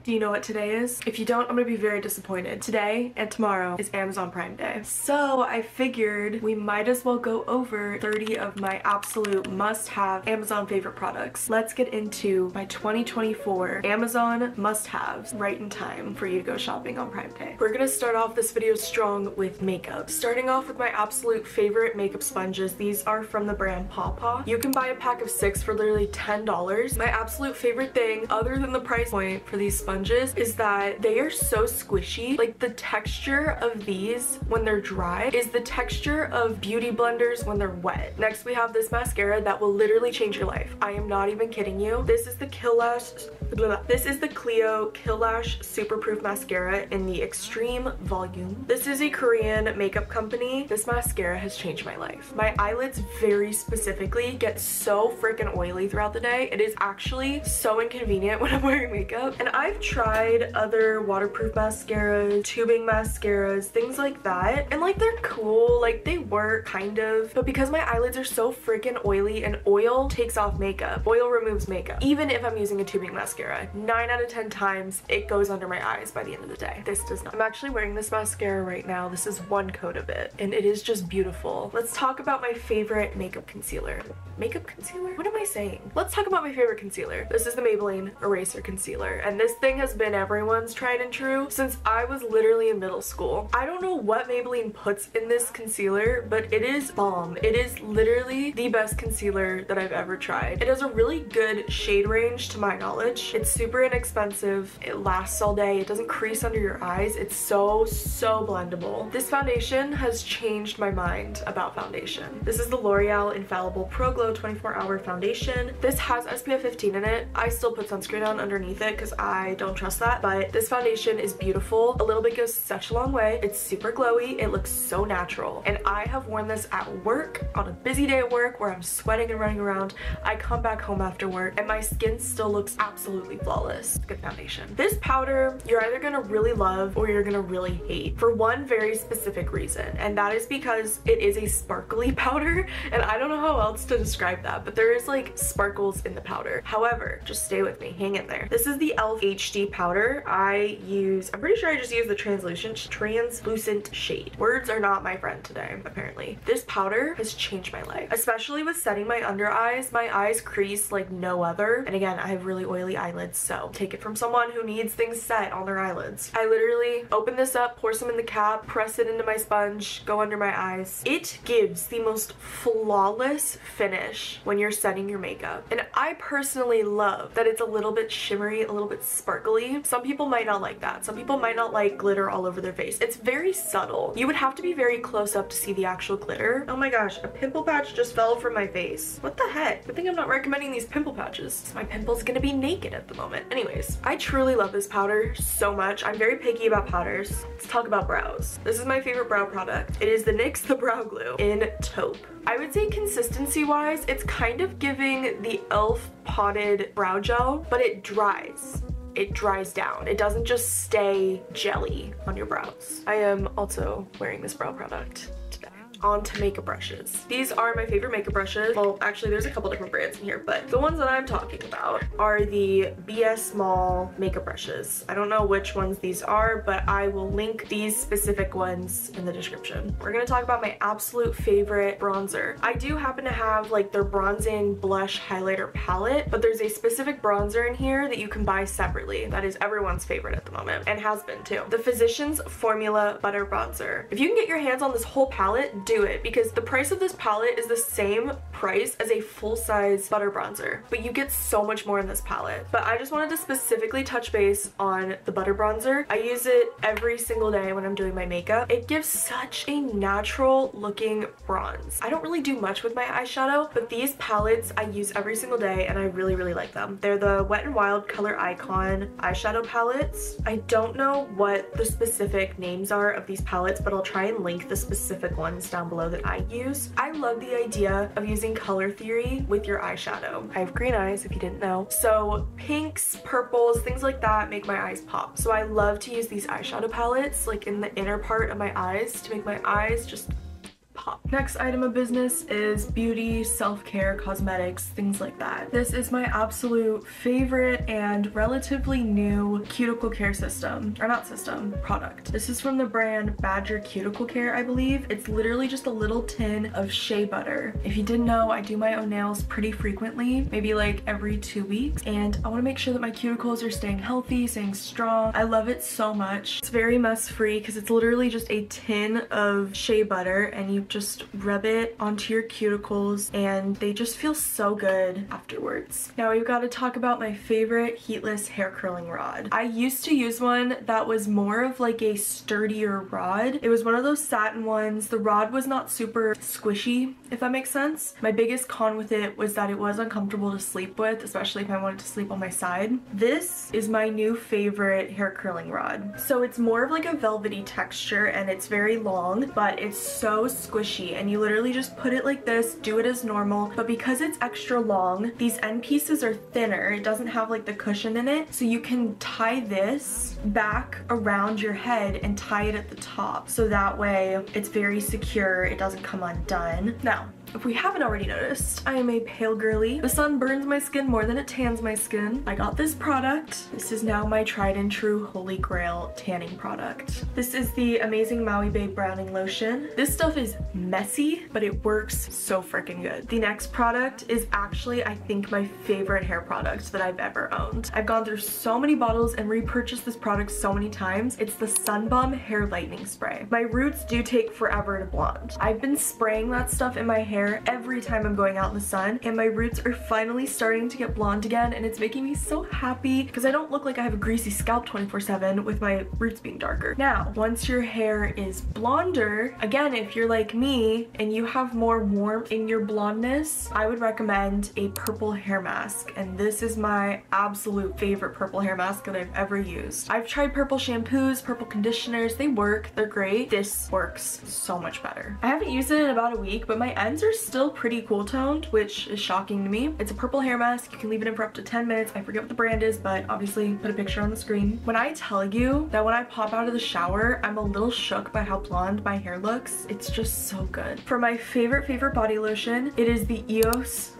Do you know what today is? If you don't, I'm gonna be very disappointed. Today and tomorrow is Amazon Prime Day. So I figured we might as well go over 30 of my absolute must-have Amazon favorite products. Let's get into my 2024 Amazon must-haves right in time for you to go shopping on Prime Day. We're gonna start off this video strong with makeup. Starting off with my absolute favorite makeup sponges. These are from the brand Paw Paw. You can buy a pack of 6 for literally $10. My absolute favorite thing, other than the price point for these sponges, is that they are so squishy. Like, the texture of these when they're dry is the texture of beauty blenders when they're wet. Next, we have this mascara that will literally change your life. I am not even kidding you. This is the Clio Kill Lash Super Proof Mascara in the Extreme Volume. This is a Korean makeup company. This mascara has changed my life. My eyelids very specifically get so freaking oily throughout the day. It is actually so inconvenient when I'm wearing makeup. And I've tried other waterproof mascaras, tubing mascaras, things like that, and like they're cool, like they work kind of, but because my eyelids are so freaking oily and oil takes off makeup, oil removes makeup, even if I'm using a tubing mascara, 9 out of 10 times it goes under my eyes by the end of the day. This does not. I'm actually wearing this mascara right now. This is one coat of it and it is just beautiful. Let's talk about my favorite makeup concealer. Makeup concealer? What am I saying? Let's talk about my favorite concealer. This is the Maybelline Eraser Concealer, and this thing has been everyone's tried and true since I was literally in middle school. I don't know what Maybelline puts in this concealer, but it is bomb. It is literally the best concealer that I've ever tried. It has a really good shade range to my knowledge. It's super inexpensive. It lasts all day. It doesn't crease under your eyes. It's so blendable. This foundation has changed my mind about foundation. This is the L'Oreal Infallible Pro Glow 24-Hour Foundation. This has SPF 15 in it. I still put sunscreen on underneath it because I don't trust that, but this foundation is beautiful. A little bit goes such a long way. It's super glowy. It looks so natural, and I have worn this at work on a busy day at work where I'm sweating and running around. I come back home after work and my skin still looks absolutely flawless. Good foundation. This powder you're either gonna really love or you're gonna really hate for one very specific reason, and that is because it is a sparkly powder, and I don't know how else to describe that, but there is like sparkles in the powder. However, just stay with me, hang in there. This is the e.l.f. HD powder. I'm pretty sure I just use the translucent shade. Words are not my friend today, apparently. This powder has changed my life, especially with setting my under eyes. My eyes crease like no other, and again, I have really oily eyelids, so take it from someone who needs things set on their eyelids. I literally open this up, pour some in the cap, press it into my sponge, go under my eyes. It gives the most flawless finish when you're setting your makeup, and I personally love that it's a little bit shimmery, a little bit sparkly. Some people might not like that. Some people might not like glitter all over their face. It's very subtle. You would have to be very close up to see the actual glitter. Oh my gosh, a pimple patch just fell from my face. What the heck? I think I'm not recommending these pimple patches. My pimple's gonna be naked at the moment. Anyways, I truly love this powder so much. I'm very picky about powders. Let's talk about brows. This is my favorite brow product. It is the NYX The Brow Glue in taupe. I would say consistency wise, it's kind of giving the e.l.f. potted brow gel, but it dries. It dries down. It doesn't just stay jelly on your brows. I am also wearing this brow product today. On to makeup brushes. These are my favorite makeup brushes. Well, actually there's a couple different brands in here, but the ones that I'm talking about are the BS Small makeup brushes. I don't know which ones these are, but I will link these specific ones in the description. We're gonna talk about my absolute favorite bronzer. I do happen to have like their bronzing blush highlighter palette, but there's a specific bronzer in here that you can buy separately. That is everyone's favorite at the moment, and has been too. The Physicians Formula Butter Bronzer. If you can get your hands on this whole palette, do it, because the price of this palette is the same price as a full-size butter bronzer, but you get so much more in this palette. But I just wanted to specifically touch base on the butter bronzer. I use it every single day when I'm doing my makeup. It gives such a natural looking bronze. I don't really do much with my eyeshadow, but these palettes I use every single day and I really like them. They're the Wet n Wild Color Icon eyeshadow palettes. I don't know what the specific names are of these palettes, but I'll try and link the specific ones down below that I use. I love the idea of using color theory with your eyeshadow. I have green eyes if you didn't know, so pinks, purples, things like that make my eyes pop. So I love to use these eyeshadow palettes like in the inner part of my eyes to make my eyes just pop. Next item of business is beauty, self-care, cosmetics, things like that. This is my absolute favorite and relatively new cuticle care system, or not system, product. This is from the brand Badger Cuticle Care, I believe. It's literally just a little tin of shea butter. If you didn't know, I do my own nails pretty frequently, maybe like every 2 weeks, and I want to make sure that my cuticles are staying healthy, staying strong. I love it so much. It's very mess-free because it's literally just a tin of shea butter and you just rub it onto your cuticles and they just feel so good afterwards. Now we've got to talk about my favorite heatless hair curling rod. I used to use one that was more of like a sturdier rod. It was one of those satin ones. The rod was not super squishy, if that makes sense. My biggest con with it was that it was uncomfortable to sleep with, especially if I wanted to sleep on my side. This is my new favorite hair curling rod. So it's more of like a velvety texture and it's very long, but it's so squishy and you literally just put it like this, do it as normal, but because it's extra long, these end pieces are thinner. It doesn't have like the cushion in it, so you can tie this back around your head and tie it at the top, so that way it's very secure, it doesn't come undone. Now, if we haven't already noticed, I am a pale girly. The sun burns my skin more than it tans my skin. I got this product. This is now my tried and true holy grail tanning product. This is the Amazing Maui Babe Browning Lotion. This stuff is messy, but it works so freaking good. The next product is actually, I think, my favorite hair product that I've ever owned. I've gone through so many bottles and repurchased this product so many times. It's the Sun Bum Hair Lightening Spray. My roots do take forever to blonde. I've been spraying that stuff in my hair every time I'm going out in the sun, and my roots are finally starting to get blonde again, and it's making me so happy because I don't look like I have a greasy scalp 24/7 with my roots being darker. Now, once your hair is blonder, again, if you're like me and you have more warmth in your blondness, I would recommend a purple hair mask, and this is my absolute favorite purple hair mask that I've ever used. I've tried purple shampoos, purple conditioners, they work, they're great. This works so much better. I haven't used it in about a week, but my ends are still pretty cool toned, which is shocking to me. It's a purple hair mask. You can leave it in for up to 10 minutes. I forget what the brand is, but obviously put a picture on the screen. When I tell you that when I pop out of the shower, I'm a little shook by how blonde my hair looks. It's just so good. For my favorite body lotion, it is the EOS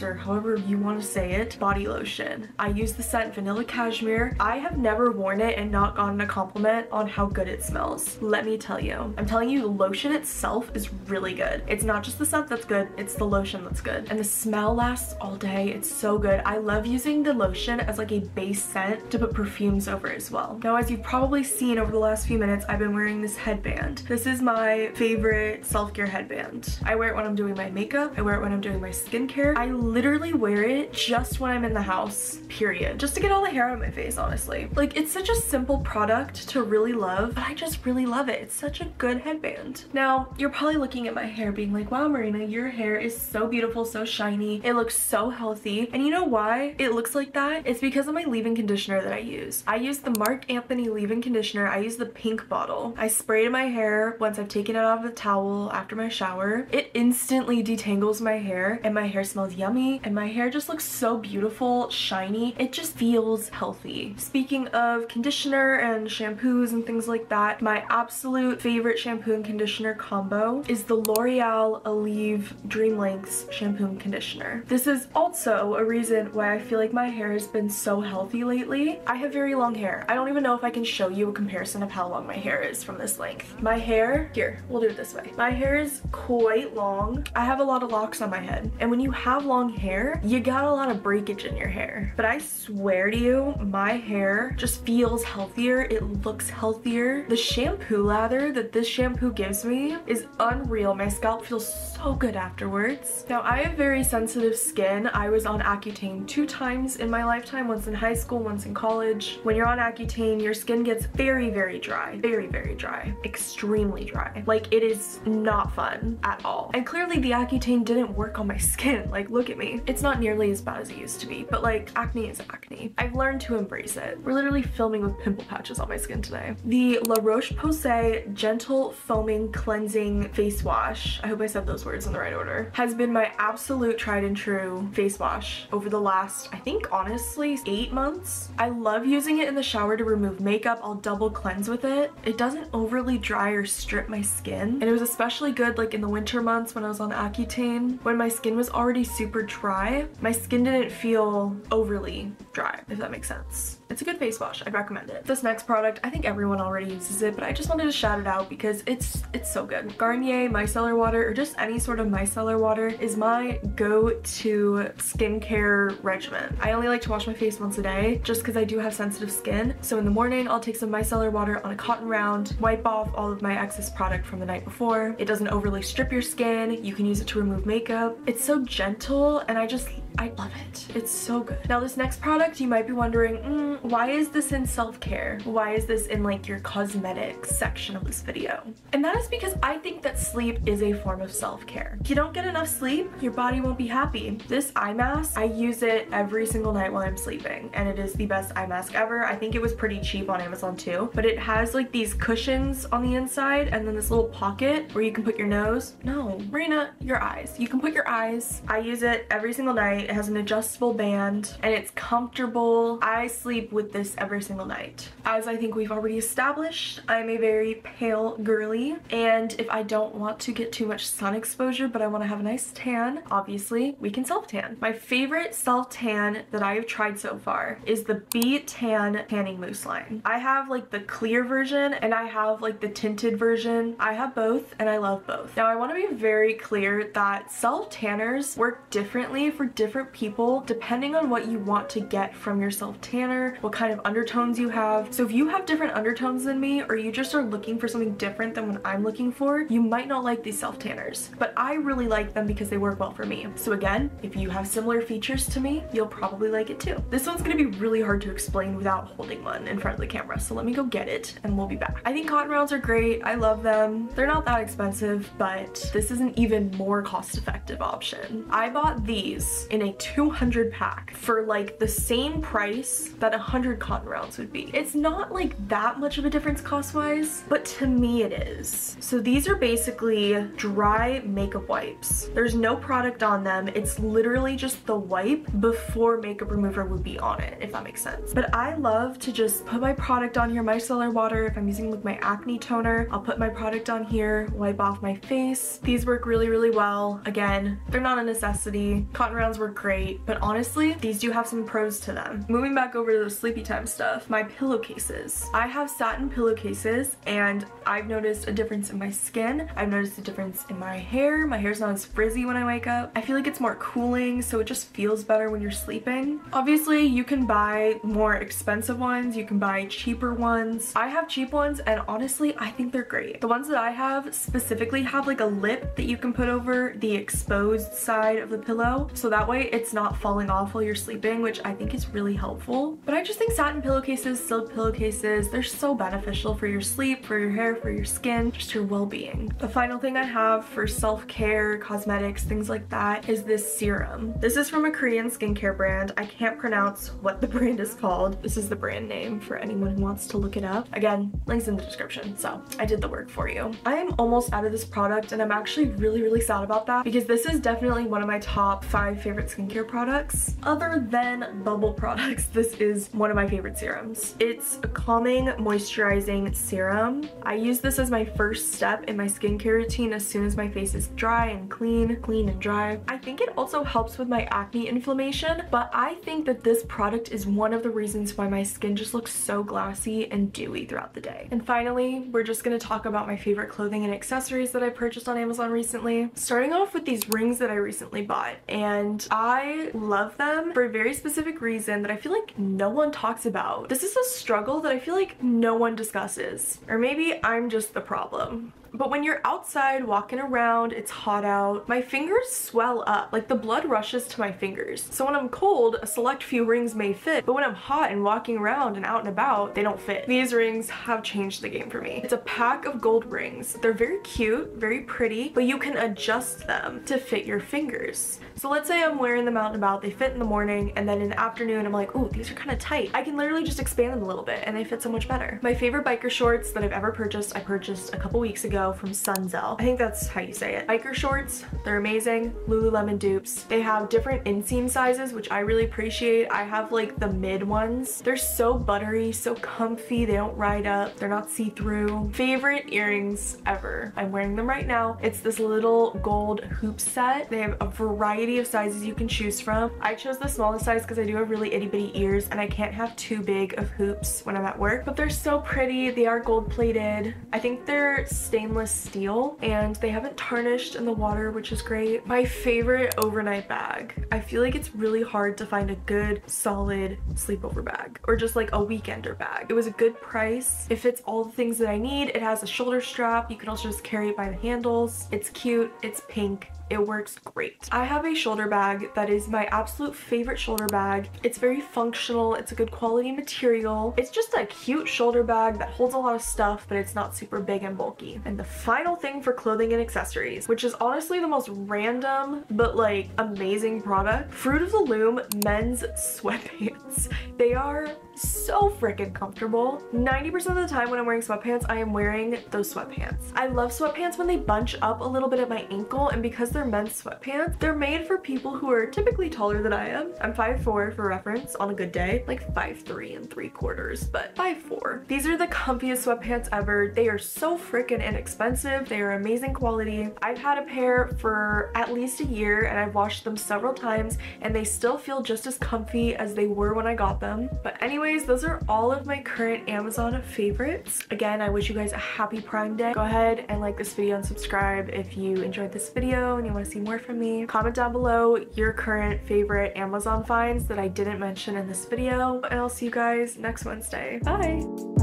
or however you want to say it, body lotion. I use the scent Vanilla Cashmere. I have never worn it and not gotten a compliment on how good it smells. Let me tell you. I'm telling you, the lotion itself is really good. It's not just the scent that's good, it's the lotion that's good. And the smell lasts all day. It's so good. I love using the lotion as like a base scent to put perfumes over as well. Now, as you've probably seen over the last few minutes, I've been wearing this headband. This is my favorite self-care headband. I wear it when I'm doing my makeup. I wear it when I'm doing my skincare. I literally wear it just when I'm in the house, period. Just to get all the hair out of my face, honestly. Like, it's such a simple product to really love, but I just really love it. It's such a good headband. Now, you're probably looking at my hair being like, wow, Marina, your hair is so beautiful, so shiny. It looks so healthy. And you know why it looks like that? It's because of my leave-in conditioner that I use. I use the Marc Anthony leave-in conditioner. I use the pink bottle. I spray it in my hair once I've taken it out of the towel after my shower. It instantly detangles my hair and my hair smells yummy and my hair just looks so beautiful, shiny. It just feels healthy. Speaking of conditioner and shampoos and things like that, my absolute favorite shampoo and conditioner combo is the L'Oreal Aleve Dream Lengths shampoo and conditioner. This is also a reason why I feel like my hair has been so healthy lately. I have very long hair. I don't even know if I can show you a comparison of how long my hair is from this length. My hair, here, we'll do it this way. My hair is quite long. I have a lot of locks on my head. And when you have long hair, you got a lot of breakage in your hair. But I swear to you, my hair just feels healthier. It looks healthier. The shampoo lather that this shampoo gives me is unreal. My scalp feels so good afterwards. Now, I have very sensitive skin. I was on Accutane 2 times in my lifetime, once in high school, once in college. When you're on Accutane, your skin gets very, very dry. Very, very dry. Extremely dry. Like, it is not fun at all. And clearly the Accutane didn't work on my skin. Like, look at me. It's not nearly as bad as it used to be, but like, acne is acne. I've learned to embrace it. We're literally filming with pimple patches on my skin today. The La Roche-Posay Gentle Foaming Cleansing Face Wash. I hope I said those words words in the right order, has been my absolute tried and true face wash over the last, I think honestly, 8 months. I love using it in the shower to remove makeup. I'll double cleanse with it. It doesn't overly dry or strip my skin. And it was especially good like in the winter months when I was on Accutane. When my skin was already super dry, my skin didn't feel overly dry, if that makes sense. It's a good face wash. I'd recommend it. This next product, I think everyone already uses it, but I just wanted to shout it out because it's so good. Garnier micellar water, or just any sort of micellar water, is my go-to skincare regimen. I only like to wash my face once a day just because I do have sensitive skin. So in the morning, I'll take some micellar water on a cotton round, wipe off all of my excess product from the night before. It doesn't overly strip your skin. You can use it to remove makeup. It's so gentle and I love it. It's so good. Now this next product, you might be wondering, why is this in self-care? Why is this in like your cosmetics section of this video? And that is because I think that sleep is a form of self-care. If you don't get enough sleep, your body won't be happy. This eye mask, I use it every single night while I'm sleeping, and it is the best eye mask ever. I think it was pretty cheap on Amazon too, but it has like these cushions on the inside and then this little pocket where you can put your nose. No, Marina, your eyes. You can put your eyes. I use it every single night. It has an adjustable band and it's comfortable. I sleep with this every single night. As I think we've already established, I'm a very pale girly, and if I don't want to get too much sun exposure but I want to have a nice tan, obviously we can self-tan. My favorite self-tan that I've tried so far is the B-Tan tanning mousse line. I have like the clear version and I have like the tinted version. I have both and I love both. Now I want to be very clear that self-tanners work differently for different people depending on what you want to get from your self-tanner, what kind of undertones you have. So if you have different undertones than me, or you just are looking for something different than what I'm looking for, you might not like these self-tanners, but I really like them because they work well for me. So again, if you have similar features to me, you'll probably like it too. This one's gonna be really hard to explain without holding one in front of the camera, so let me go get it and we'll be back. I think cotton rounds are great. I love them. They're not that expensive, but this is an even more cost-effective option. I bought these in a 200 pack for like the same price that 100 cotton rounds would be. It's not like that much of a difference cost-wise, but to me it is. So these are basically dry makeup wipes. There's no product on them. It's literally just the wipe before makeup remover would be on it, if that makes sense. But I love to just put my product on here, micellar water. If I'm using like my acne toner, I'll put my product on here, wipe off my face. These work really, really well. Again, they're not a necessity. Cotton rounds work great, but honestly, these do have some pros to them. Moving back over to the sleepy time stuff, my pillowcases. I have satin pillowcases and I've noticed a difference in my skin. I've noticed a difference in my hair. My hair's not as frizzy when I wake up. I feel like it's more cooling, so it just feels better when you're sleeping. Obviously, you can buy more expensive ones. You can buy cheaper ones. I have cheap ones and honestly, I think they're great. The ones that I have specifically have like a lip that you can put over the exposed side of the pillow, so that way it's not falling off while you're sleeping, which I think is really helpful. But I just think satin pillowcases, silk pillowcases, they're so beneficial for your sleep, for your hair, for your skin, just your well-being. The final thing I have for self-care, cosmetics, things like that is this serum. This is from a Korean skincare brand. I can't pronounce what the brand is called. This is the brand name for anyone who wants to look it up. Again, links in the description, so I did the work for you. I am almost out of this product and I'm actually really, really sad about that because this is definitely one of my top 5 favorite skincare products. Other than bubble products, this is one of my favorite serums. It's a calming, moisturizing serum. I use this as my first step in my skincare routine as soon as my face is dry and clean and dry. I think it also helps with my acne inflammation, but I think that this product is one of the reasons why my skin just looks so glassy and dewy throughout the day. And finally, we're just gonna talk about my favorite clothing and accessories that I purchased on Amazon recently. Starting off with these rings that I recently bought, and I love them for a very specific reason that I feel like no one talks about. This is a struggle that I feel like no one discusses, or maybe I'm just the problem. But when you're outside walking around, it's hot out, my fingers swell up, like the blood rushes to my fingers. So when I'm cold, a select few rings may fit, but when I'm hot and walking around and out and about, they don't fit. These rings have changed the game for me. It's a pack of gold rings. They're very cute, very pretty, but you can adjust them to fit your fingers. So let's say I'm wearing them out and about, they fit in the morning, and then in the afternoon I'm like, ooh, these are kind of tight. I can literally just expand them a little bit and they fit so much better. My favorite biker shorts that I've ever purchased, I purchased a couple weeks ago. Go from Sunzel. I think that's how you say it. Biker shorts, they're amazing. Lululemon dupes. They have different inseam sizes, which I really appreciate. I have like the mid ones. They're so buttery, so comfy. They don't ride up. They're not see-through. Favorite earrings ever. I'm wearing them right now. It's this little gold hoop set. They have a variety of sizes you can choose from. I chose the smallest size because I do have really itty bitty ears and I can't have too big of hoops when I'm at work, but they're so pretty. They are gold plated. I think they're stainless steel and they haven't tarnished in the water, which is great. My favorite overnight bag. I feel like it's really hard to find a good solid sleepover bag or just like a weekender bag. It was a good price. It fits all the things that I need. It has a shoulder strap. You can also just carry it by the handles. It's cute. It's pink. It works great. I have a shoulder bag that is my absolute favorite shoulder bag. It's very functional. It's a good quality material. It's just a cute shoulder bag that holds a lot of stuff, but it's not super big and bulky. And the final thing for clothing and accessories, which is honestly the most random but like amazing product, Fruit of the Loom men's sweatpants. They are so freaking comfortable. 90% of the time when I'm wearing sweatpants, I am wearing those sweatpants. I love sweatpants when they bunch up a little bit at my ankle, and because they're men's sweatpants, they're made for people who are typically taller than I am. I'm 5'4" for reference on a good day, like 5'3" and 3/4, but 5'4". These are the comfiest sweatpants ever. They are so freaking inexpensive. They are amazing quality. I've had a pair for at least a year and I've washed them several times and they still feel just as comfy as they were when I got them. But anyways, those are all of my current Amazon favorites. Again, I wish you guys a happy Prime Day. Go ahead and like this video and subscribe if you enjoyed this video and you want to see more from me. Comment down below your current favorite Amazon finds that I didn't mention in this video, and I'll see you guys next Wednesday. Bye!